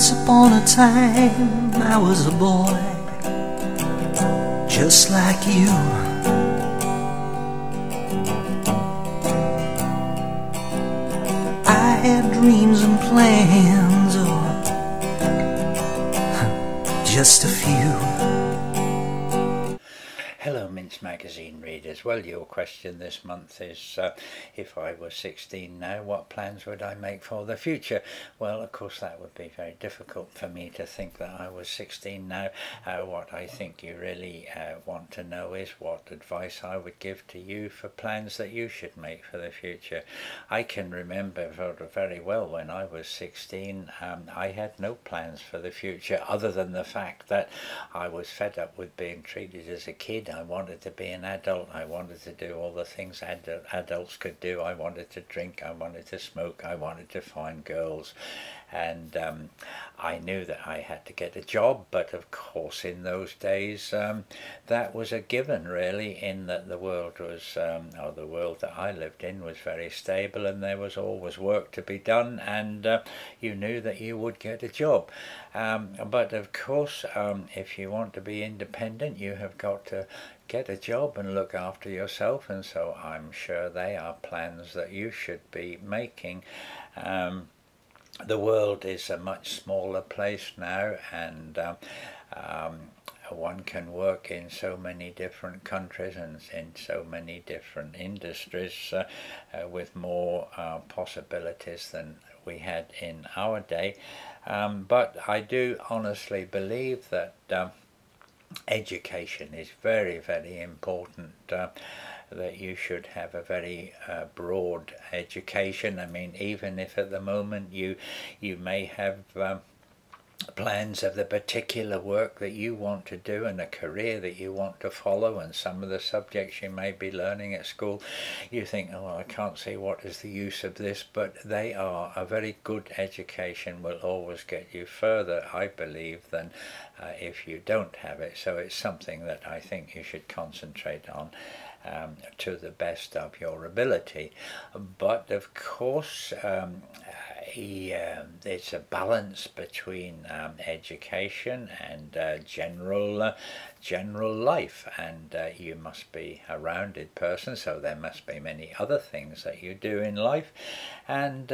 Once upon a time I was a boy, just like you. I had dreams and plans, oh, just a few. Hello Mince Magazine readers. Well, your question this month is, if I was 16 now, what plans would I make for the future? Well, of course that would be very difficult for me to think that I was 16 now. What I think you really want to know is what advice I would give to you for plans that you should make for the future. I can remember very well when I was 16, I had no plans for the future other than the fact that I was fed up with being treated as a kid. I wanted to be an adult. I wanted to do all the things adults could do. I wanted to drink. I wanted to smoke. I wanted to find girls. And I knew that I had to get a job, but of course in those days that was a given, really, in that the world was, or the world that I lived in was very stable, and there was always work to be done, and you knew that you would get a job. But of course, if you want to be independent, you have got to get a job and look after yourself, and so I'm sure they are plans that you should be making. The world is a much smaller place now, and one can work in so many different countries and in so many different industries with more possibilities than we had in our day. But I do honestly believe that education is very, very important. That you should have a very broad education. I mean, even if at the moment you may have plans of the particular work that you want to do and a career that you want to follow, and some of the subjects you may be learning at school, you think, oh, I can't see what is the use of this, but they are a very good education will always get you further, I believe, than if you don't have it. So it's something that I think you should concentrate on to the best of your ability. But of course it's a balance between education and general life, and you must be a rounded person, so there must be many other things that you do in life, and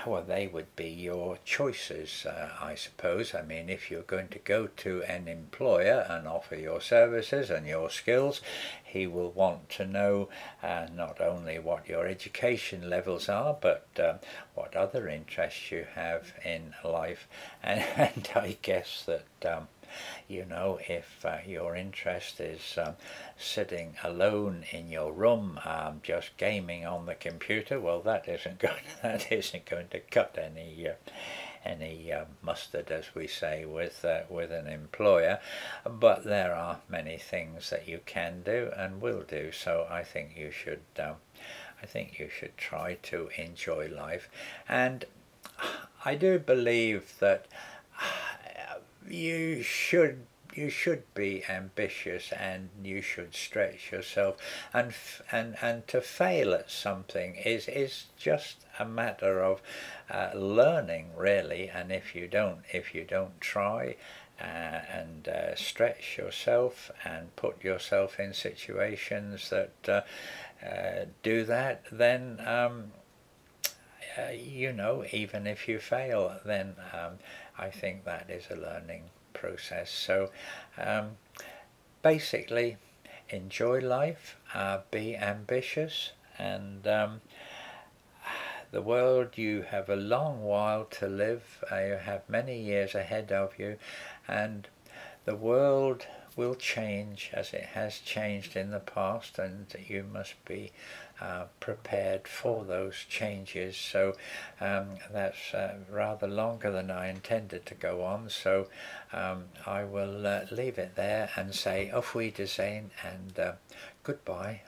well, they would be your choices, I suppose. I mean, if you're going to go to an employer and offer your services and your skills, he will want to know not only what your education levels are, but what other interests you have in life. And I guess that you know, if your interest is sitting alone in your room just gaming on the computer, well, that isn't going to cut any mustard, as we say, with an employer. But there are many things that you can do and will do. So I think you should try to enjoy life, and I do believe that you should be ambitious, and you should stretch yourself, and to fail at something is just a matter of learning, really. And if you don't try and stretch yourself and put yourself in situations that do that, then you know, even if you fail, then I think that is a learning process. So basically, enjoy life, be ambitious, and the world, you have a long while to live, you have many years ahead of you, and the world will change as it has changed in the past, and you must be prepared for those changes. So that's rather longer than I intended to go on, so I will leave it there and say auf Wiedersehen and goodbye